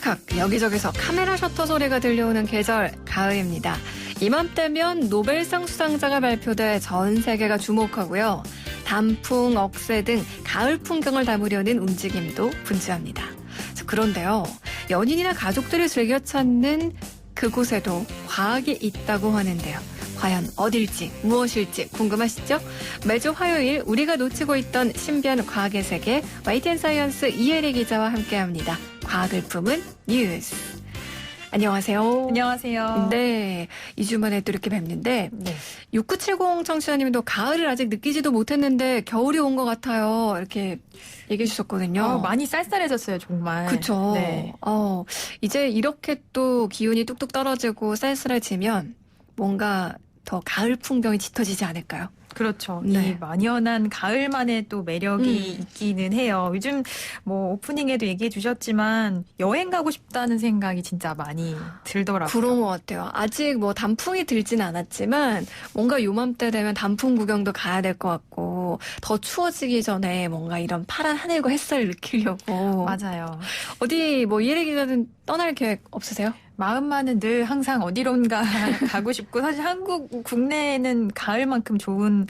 찰칵 여기저기서 카메라 셔터 소리가 들려오는 계절 가을입니다. 이맘때면 노벨상 수상자가 발표돼 전 세계가 주목하고요. 단풍, 억새 등 가을 풍경을 담으려는 움직임도 분주합니다. 그런데요, 연인이나 가족들이 즐겨 찾는 그곳에도 과학이 있다고 하는데요. 과연 어딜지 무엇일지 궁금하시죠? 매주 화요일 우리가 놓치고 있던 신비한 과학의 세계 YTN 사이언스 이혜리 기자와 함께합니다. 과학을 품은 뉴스. 안녕하세요. 안녕하세요. 네, 2주 만에 또 이렇게 뵙는데 6970 청취자님도 가을을 아직 느끼지도 못했는데 겨울이 온 것 같아요. 이렇게 얘기해 주셨거든요. 많이 쌀쌀해졌어요, 정말. 그렇죠. 네. 이제 이렇게 또 기온이 뚝뚝 떨어지고 쌀쌀해지면 뭔가 더 가을 풍경이 짙어지지 않을까요? 그렇죠. 네. 이 만연한 가을만의 또 매력이 있기는 해요. 요즘 뭐 오프닝에도 얘기해 주셨지만 여행 가고 싶다는 생각이 진짜 많이 들더라고요. 그런 것 같아요. 아직 뭐 단풍이 들진 않았지만 뭔가 요맘때 되면 단풍 구경도 가야 될 것 같고 더 추워지기 전에 뭔가 이런 파란 하늘과 햇살을 느끼려고. 맞아요. 어디 뭐 이혜리 기자는 떠날 계획 없으세요? 마음만은 늘 항상 어디론가 가고 싶고 사실 국내에는 가을만큼 좋은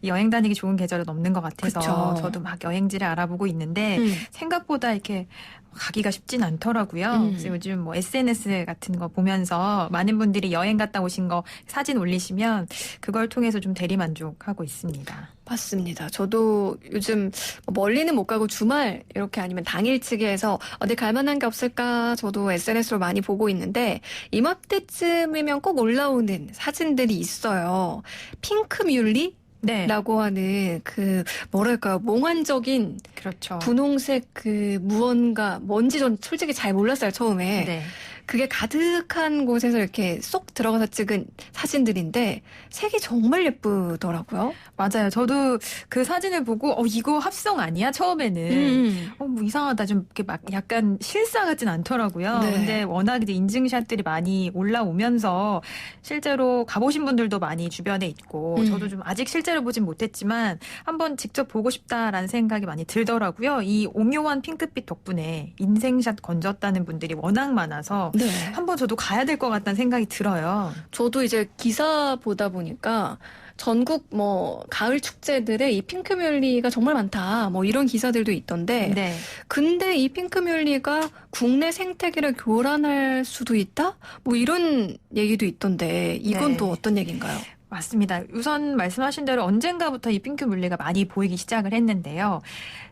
여행 다니기 좋은 계절은 없는 것 같아서 그쵸. 저도 막 여행지를 알아보고 있는데 생각보다 이렇게 가기가 쉽진 않더라고요. 그래서 요즘 뭐 SNS 같은 거 보면서 많은 분들이 여행 갔다 오신 거 사진 올리시면 그걸 통해서 좀 대리만족하고 있습니다. 맞습니다. 저도 요즘 멀리는 못 가고 주말 이렇게 아니면 당일치기해서 어디 갈 만한 게 없을까 저도 SNS로 많이 보고 있는데 이맘때쯤이면 꼭 올라오는 사진들이 있어요. 핑크뮬리? 네. 라고 하는 그 뭐랄까요, 몽환적인 그렇죠. 분홍색 그 무언가 뭔지 전 솔직히 잘 몰랐어요, 처음에. 네. 그게 가득한 곳에서 이렇게 쏙 들어가서 찍은 사진들인데 색이 정말 예쁘더라고요. 맞아요. 저도 그 사진을 보고 이거 합성 아니야? 처음에는 뭐 이상하다. 좀 이렇게 막 약간 실사 같진 않더라고요. 네. 근데 워낙 이제 인증샷들이 많이 올라오면서 실제로 가보신 분들도 많이 주변에 있고 저도 좀 아직 실제로 보진 못했지만 한번 직접 보고 싶다라는 생각이 많이 들더라고요. 이 오묘한 핑크빛 덕분에 인생샷 건졌다는 분들이 워낙 많아서 네. 한번 저도 가야 될 것 같다는 생각이 들어요. 저도 이제 기사 보다 보니까 전국 뭐 가을 축제들에 이 핑크뮬리가 정말 많다. 뭐 이런 기사들도 있던데. 네. 근데 이 핑크뮬리가 국내 생태계를 교란할 수도 있다? 뭐 이런 얘기도 있던데 이건 네. 또 어떤 얘기인가요? 맞습니다. 우선 말씀하신 대로 언젠가부터 이 핑크뮬리가 많이 보이기 시작을 했는데요.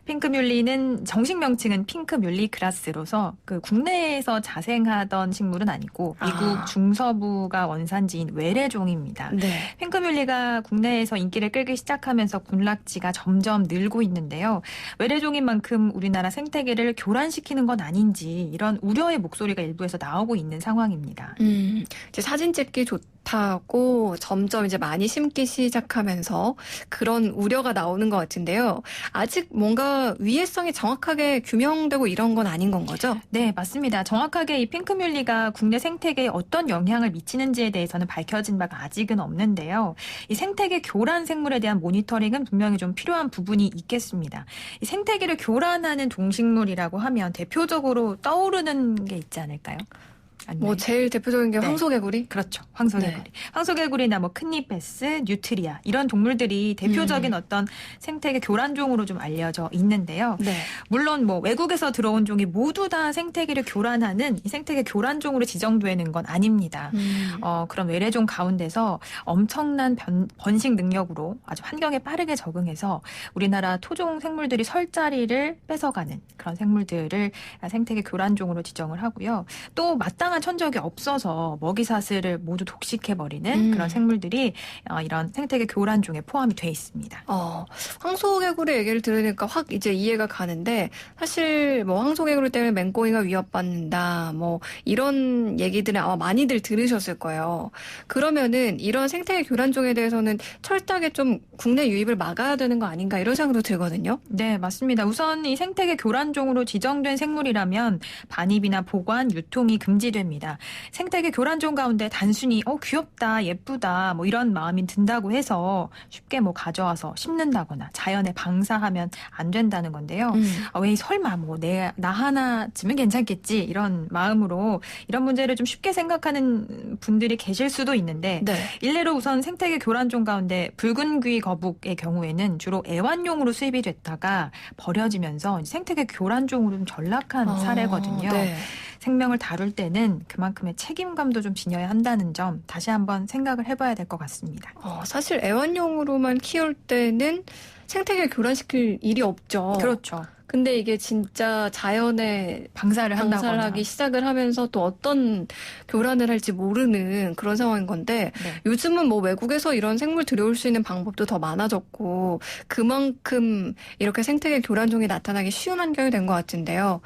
핑크뮬리는 정식 명칭은 핑크뮬리 그라스로서 그 국내에서 자생하던 식물은 아니고 미국 중서부가 원산지인 외래종입니다. 네. 핑크뮬리가 국내에서 인기를 끌기 시작하면서 군락지가 점점 늘고 있는데요. 외래종인 만큼 우리나라 생태계를 교란시키는 건 아닌지 이런 우려의 목소리가 일부에서 나오고 있는 상황입니다. 이제 사진 찍기 좋다고 점점 이제 많이 심기 시작하면서 그런 우려가 나오는 것 같은데요. 아직 뭔가 위해성이 정확하게 규명되고 이런 건 아닌 건 거죠? 네, 맞습니다. 정확하게 이 핑크뮬리가 국내 생태계에 어떤 영향을 미치는지에 대해서는 밝혀진 바가 아직은 없는데요. 이 생태계 교란 생물에 대한 모니터링은 분명히 좀 필요한 부분이 있겠습니다. 이 생태계를 교란하는 동식물이라고 하면 대표적으로 떠오르는 게 있지 않을까요? 뭐 제일 대표적인 게 네. 황소개구리? 그렇죠. 황소개구리. 네. 황소개구리나 뭐 큰잎베스, 뉴트리아 이런 동물들이 대표적인 어떤 생태계 교란종으로 좀 알려져 있는데요. 네. 물론 뭐 외국에서 들어온 종이 모두 다 생태계를 교란하는 이 생태계 교란종으로 지정되는 건 아닙니다. 그런 외래종 가운데서 엄청난 번식 능력으로 아주 환경에 빠르게 적응해서 우리나라 토종 생물들이 설 자리를 뺏어가는 그런 생물들을 생태계 교란종으로 지정을 하고요. 또 마땅한 천적이 없어서 먹이사슬을 모두 독식해버리는 그런 생물들이 이런 생태계 교란종에 포함이 돼 있습니다. 황소개구리 얘기를 들으니까 확 이제 이해가 가는데 사실 뭐 황소개구리 때문에 맹꽁이가 위협받는다 뭐 이런 얘기들은 아마 많이들 들으셨을 거예요. 그러면은 이런 생태계 교란종에 대해서는 철저하게 좀 국내 유입을 막아야 되는 거 아닌가 이런 생각도 들거든요. 네, 맞습니다. 우선 이 생태계 교란종으로 지정된 생물이라면 반입이나 보관, 유통이 금지됩니다. 됩니다. 생태계 교란종 가운데 단순히 귀엽다, 예쁘다 뭐 이런 마음이 든다고 해서 쉽게 뭐 가져와서 심는다거나 자연에 방사하면 안 된다는 건데요. 왜 설마 뭐 나 하나쯤은 괜찮겠지 이런 마음으로 이런 문제를 좀 쉽게 생각하는 분들이 계실 수도 있는데 네. 일례로 우선 생태계 교란종 가운데 붉은 귀 거북의 경우에는 주로 애완용으로 수입이 됐다가 버려지면서 생태계 교란종으로 좀 전락한 사례거든요. 네. 생명을 다룰 때는 그만큼의 책임감도 좀 지녀야 한다는 점 다시 한번 생각을 해봐야 될 것 같습니다. 사실 애완용으로만 키울 때는 생태계 교란시킬 일이 없죠. 그렇죠. 근데 이게 진짜 자연에 방사를 하기 시작을 하면서 또 어떤 교란을 할지 모르는 그런 상황인 건데 네. 요즘은 뭐 외국에서 이런 생물 들여올 수 있는 방법도 더 많아졌고 그만큼 이렇게 생태계 교란종이 나타나기 쉬운 환경이 된 것 같은데요.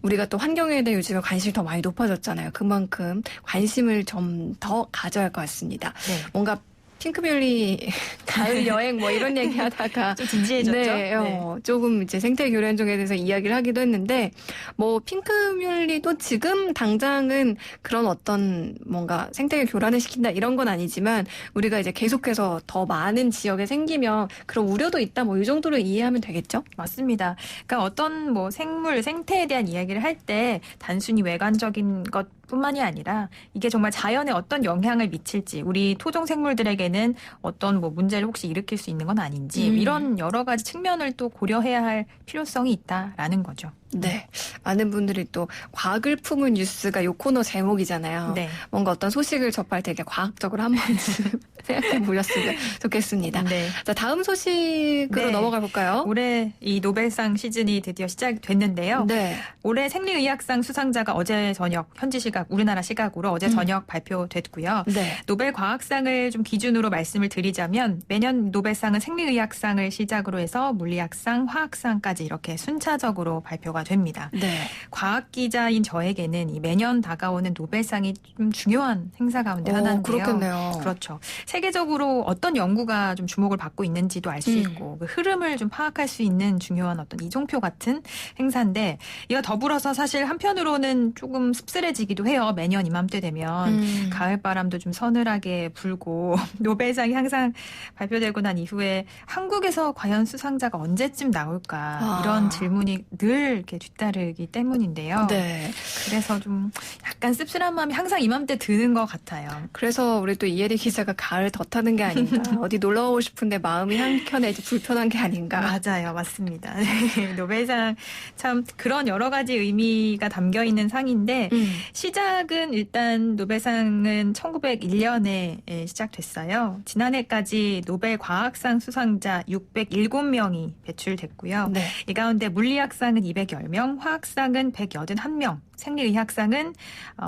우리가 또 환경에 대해 요즘에 관심이 더 많이 높아졌잖아요. 그만큼 관심을 좀 더 가져야 할 것 같습니다. 네. 뭔가 핑크뮬리 가을 여행 뭐 이런 얘기 하다가 좀 진지해졌죠? 네, 조금 이제 생태 교란종에 대해서 이야기를 하기도 했는데 뭐 핑크뮬리도 지금 당장은 그런 어떤 뭔가 생태계 교란을 시킨다 이런 건 아니지만 우리가 이제 계속해서 더 많은 지역에 생기면 그런 우려도 있다 뭐 이 정도로 이해하면 되겠죠? 맞습니다. 그러니까 어떤 뭐 생물, 생태에 대한 이야기를 할 때 단순히 외관적인 것뿐만이 아니라 이게 정말 자연에 어떤 영향을 미칠지 우리 토종 생물들에게는 어떤 뭐 문제를 혹시 일으킬 수 있는 건 아닌지 이런 여러 가지 측면을 또 고려해야 할 필요성이 있다라는 거죠. 네. 많은 분들이 또 과학을 품은 뉴스가 요 코너 제목이잖아요. 네. 뭔가 어떤 소식을 접할 때 이렇게 과학적으로 한 번쯤 생각해 보셨으면 좋겠습니다. 네. 자, 다음 소식으로 네. 넘어가 볼까요? 올해 이 노벨상 시즌이 드디어 시작됐는데요. 네. 올해 생리의학상 수상자가 어제 저녁 현지 시각 우리나라 시각으로 어제 저녁 발표됐고요. 네. 노벨 과학상을 좀 기준으로 말씀을 드리자면 매년 노벨상은 생리의학상을 시작으로 해서 물리학상, 화학상까지 이렇게 순차적으로 발표가 됩니다. 네. 과학 기자인 저에게는 이 매년 다가오는 노벨상이 좀 중요한 행사 가운데 하나인데요. 그렇겠네요. 그렇죠. 세계적으로 어떤 연구가 좀 주목을 받고 있는지도 알 수 있고 그 흐름을 좀 파악할 수 있는 중요한 어떤 이종표 같은 행사인데 이가 더불어서 사실 한편으로는 조금 씁쓸해지기도 해요. 매년 이맘때 되면 가을바람도 좀 서늘하게 불고 노벨상이 항상 발표되고 난 이후에 한국에서 과연 수상자가 언제쯤 나올까 이런 질문이 늘 이렇게 뒤따르기 때문인데요. 네. 그래서 좀 약간 씁쓸한 마음이 항상 이맘때 드는 것 같아요. 그래서 우리 또 이혜리 기자가 가을 더 타는 게 아닌가. 어디 놀러 가고 싶은데 마음이 한켠에 이제 불편한 게 아닌가. 맞아요. 맞습니다. 네, 노벨상 참 그런 여러 가지 의미가 담겨 있는 상인데 시작은 일단 노벨상은 1901년에 시작됐어요. 지난해까지 노벨 과학상 수상자 607명이 배출됐고요. 네. 이 가운데 물리학상은 210명, 화학상은 181명, 생리의학상은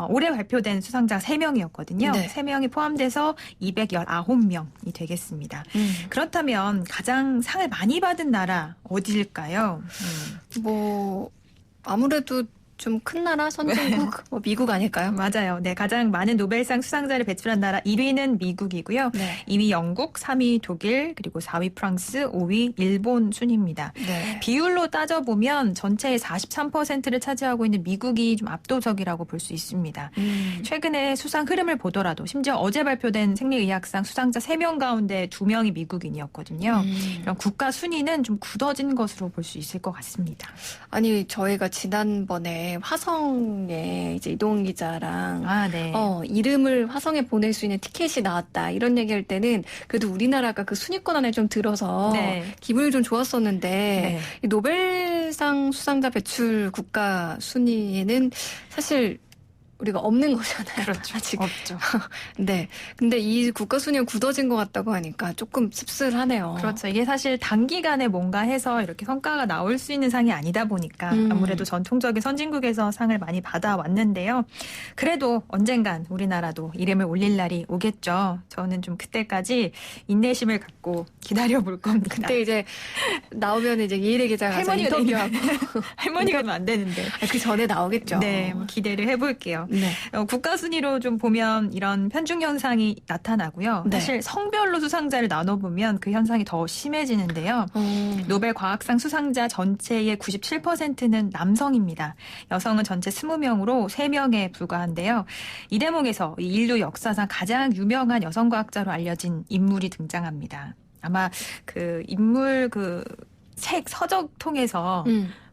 올해 발표된 수상자 3명이었거든요. 네. 3명이 포함돼서 219명이 되겠습니다. 그렇다면 가장 상을 많이 받은 나라 어디일까요? 뭐 아무래도 좀 큰 나라 선진국 뭐 미국 아닐까요? 맞아요. 네, 가장 많은 노벨상 수상자를 배출한 나라 1위는 미국이고요. 네. 2위 영국, 3위 독일, 그리고 4위 프랑스, 5위 일본 순입니다. 네. 비율로 따져보면 전체의 43%를 차지하고 있는 미국이 좀 압도적이라고 볼 수 있습니다. 최근에 수상 흐름을 보더라도 심지어 어제 발표된 생리의학상 수상자 3명 가운데 2명이 미국인이었거든요. 이런 국가 순위는 좀 굳어진 것으로 볼 수 있을 것 같습니다. 아니 저희가 지난번에 화성에 이제 이동훈 기자랑 네. 이름을 화성에 보낼 수 있는 티켓이 나왔다 이런 얘기할 때는 그래도 우리나라가 그 순위권 안에 좀 들어서 네. 기분이 좀 좋았었는데 네. 이 노벨상 수상자 배출 국가 순위에는 사실 우리가 없는 거잖아요. 그렇죠. 아직. 없죠. 네. 근데 이 국가 순위가 굳어진 것 같다고 하니까 조금 씁쓸하네요. 그렇죠. 이게 사실 단기간에 뭔가 해서 이렇게 성과가 나올 수 있는 상이 아니다 보니까 아무래도 전통적인 선진국에서 상을 많이 받아왔는데요. 그래도 언젠간 우리나라도 이름을 올릴 날이 오겠죠. 저는 좀 그때까지 인내심을 갖고 기다려볼 겁니다. 그때 이제 나오면 이제 이혜리 기자가 가서 할머니가 인터뷰하고 할머니가 되면 안 되는데. 그 전에 나오겠죠. 네, 뭐 기대를 해볼게요. 네. 국가 순위로 좀 보면 이런 편중 현상이 나타나고요. 네. 사실 성별로 수상자를 나눠보면 그 현상이 더 심해지는데요. 노벨 과학상 수상자 전체의 97%는 남성입니다. 여성은 전체 20명으로 3명에 불과한데요. 이 대목에서 이 인류 역사상 가장 유명한 여성 과학자로 알려진 인물이 등장합니다. 아마 그 인물 책 서적 통해서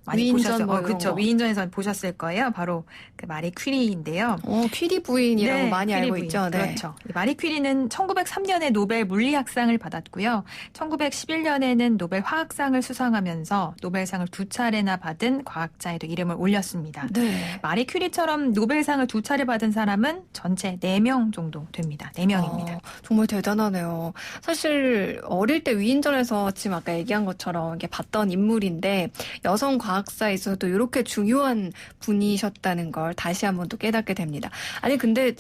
많이 위인전 보셨어요. 그렇죠. 위인전에서 보셨을 거예요. 바로 그 마리 퀴리인데요. 퀴리 부인이라고 많이 퀴리 알고 부인. 있죠. 네. 그렇죠. 마리 퀴리는 1903년에 노벨 물리학상을 받았고요. 1911년에는 노벨 화학상을 수상하면서 노벨상을 2차례나 받은 과학자에도 이름을 올렸습니다. 네. 마리 퀴리처럼 노벨상을 2차례 받은 사람은 전체 4명 정도 됩니다. 4명입니다. 정말 대단하네요. 사실 어릴 때 위인전에서 지금 아까 얘기한 것처럼 이렇게 봤던 인물인데 여성 과학사에 있어서도 이렇게 중요한 분이셨다는 걸 다시 한번 또 깨닫게 됩니다. 아니 근데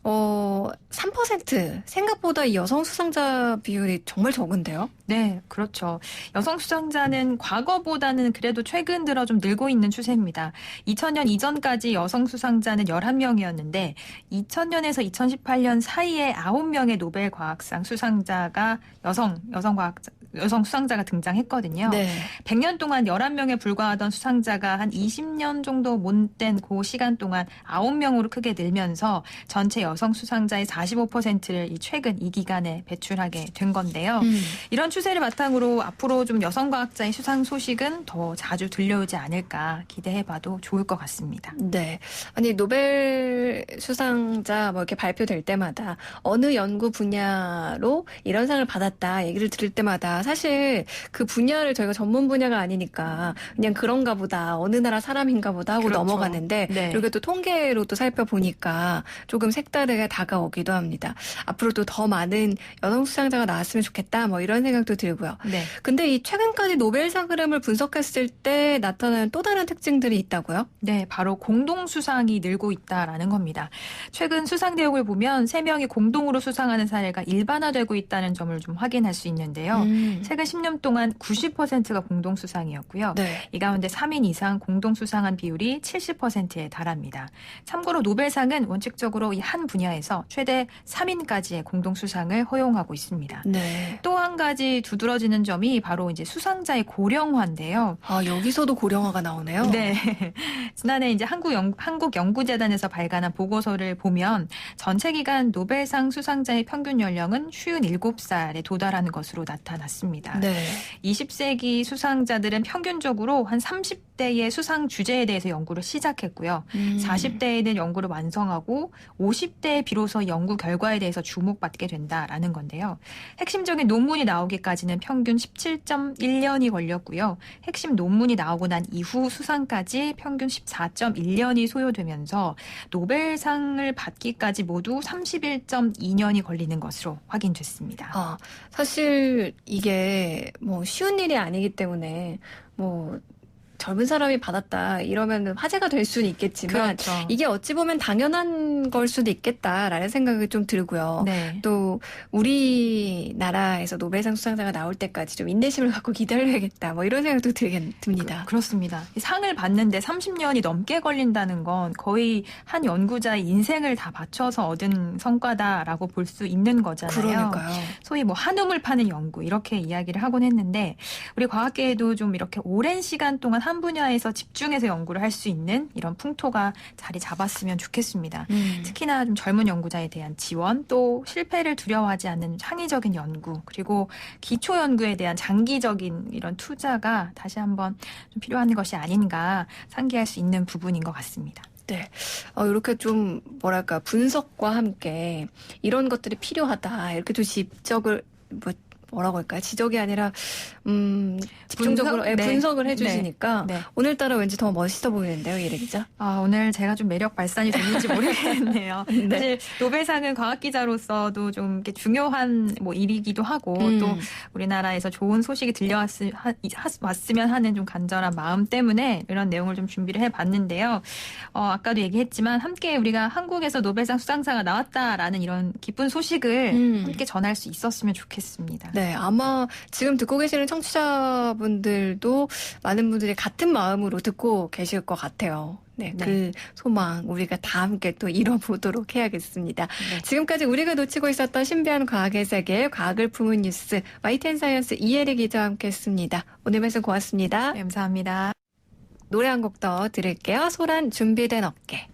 3% 생각보다 이 여성 수상자 비율이 정말 적은데요? 네, 그렇죠. 여성 수상자는 과거보다는 그래도 최근 들어 좀 늘고 있는 추세입니다. 2000년 이전까지 여성 수상자는 11명이었는데 2000년에서 2018년 사이에 9명의 노벨 과학상 수상자가 여성 수상자가 등장했거든요. 네. 100년 동안 11명에 불과하던 수상자가 한 20년 정도 못된 그 시간 동안 9명으로 크게 늘면서 전체 여성 수상자의 45%를 최근 이 기간에 배출하게 된 건데요. 이런 추세를 바탕으로 앞으로 좀 여성 과학자의 수상 소식은 더 자주 들려오지 않을까 기대해봐도 좋을 것 같습니다. 네. 아니 노벨 수상자 이렇게 발표될 때마다 어느 연구 분야로 이런 상을 받았다 얘기를 들을 때마다 사실 그 분야를 저희가 전문 분야가 아니니까 그냥 그런가 보다 어느 나라 사람인가 보다 하고 그렇죠. 넘어가는데 네. 이렇게 또 통계로 또 살펴보니까 조금 색다르게 다가오기도 합니다. 앞으로도 더 많은 여성 수상자가 나왔으면 좋겠다 이런 생각도 들고요. 네. 근데 이 최근까지 노벨상 흐름을 분석했을 때 나타나는 또 다른 특징들이 있다고요? 네, 바로 공동 수상이 늘고 있다라는 겁니다. 최근 수상 내역을 보면 3명이 공동으로 수상하는 사례가 일반화되고 있다는 점을 좀 확인할 수 있는데요. 최근 10년 동안 90%가 공동 수상이었고요. 네. 이 가운데 3인 이상 공동 수상한 비율이 70%에 달합니다. 참고로 노벨상은 원칙적으로 이 한 분야에서 최대 3인까지의 공동 수상을 허용하고 있습니다. 네. 또 한 가지 두드러지는 점이 바로 이제 수상자의 고령화인데요. 여기서도 고령화가 나오네요. 네. 지난해 이제 한국연구재단에서 발간한 보고서를 보면 전체 기간 노벨상 수상자의 평균 연령은 57살에 도달하는 것으로 나타났습니다. 네. 20세기 수상자들은 평균적으로 한 30대의 수상 주제에 대해서 연구를 시작했고요. 40대에는 연구를 완성하고 50대에 비로소 연구 결과에 대해서 주목받게 된다라는 건데요. 핵심적인 논문이 나오기까지는 평균 17.1년이 걸렸고요. 핵심 논문이 나오고 난 이후 수상까지 평균 14.1년이 소요되면서 노벨상을 받기까지 모두 31.2년이 걸리는 것으로 확인됐습니다. 사실 이게 쉬운 일이 아니기 때문에 젊은 사람이 받았다 이러면 화제가 될 수는 있겠지만 그렇죠. 이게 어찌 보면 당연한 걸 수도 있겠다라는 생각이 좀 들고요. 네. 또 우리나라에서 노벨상 수상자가 나올 때까지 좀 인내심을 갖고 기다려야겠다 이런 생각도 듭니다. 그렇습니다. 이 상을 받는데 30년이 넘게 걸린다는 건 거의 한 연구자의 인생을 다 바쳐서 얻은 성과다라고 볼 수 있는 거잖아요. 그러니까요. 소위 한우물 파는 연구 이렇게 이야기를 하곤 했는데 우리 과학계에도 좀 이렇게 오랜 시간 동안 한 분야에서 집중해서 연구를 할 수 있는 이런 풍토가 자리 잡았으면 좋겠습니다. 특히나 좀 젊은 연구자에 대한 지원, 또 실패를 두려워하지 않는 창의적인 연구, 그리고 기초 연구에 대한 장기적인 이런 투자가 다시 한번 좀 필요한 것이 아닌가 상기할 수 있는 부분인 것 같습니다. 네. 이렇게 좀 분석과 함께 이런 것들이 필요하다. 이렇게 좀 뭐라고 할까요? 지적이 아니라 집중적으로 분석을 해주시니까 네. 오늘따라 왠지 더 멋있어 보이는데요, 예리 기자? 오늘 제가 좀 매력 발산이 됐는지 모르겠네요. 네. 사실 노벨상은 과학 기자로서도 좀 이렇게 중요한 일이기도 하고 또 우리나라에서 좋은 소식이 들려왔으면 하는 좀 간절한 마음 때문에 이런 내용을 좀 준비를 해봤는데요. 아까도 얘기했지만 함께 우리가 한국에서 노벨상 수상자가 나왔다라는 이런 기쁜 소식을 함께 전할 수 있었으면 좋겠습니다. 네, 아마 지금 듣고 계시는 청취자분들도 많은 분들이 같은 마음으로 듣고 계실 것 같아요. 네, 네. 그 소망 우리가 다 함께 또 이뤄보도록 해야겠습니다. 네. 지금까지 우리가 놓치고 있었던 신비한 과학의 세계, 과학을 품은 뉴스, YTN 사이언스 이혜리 기자와 함께했습니다. 오늘 말씀 고맙습니다. 네, 감사합니다. 노래 한 곡 더 들을게요. 소란 준비된 어깨.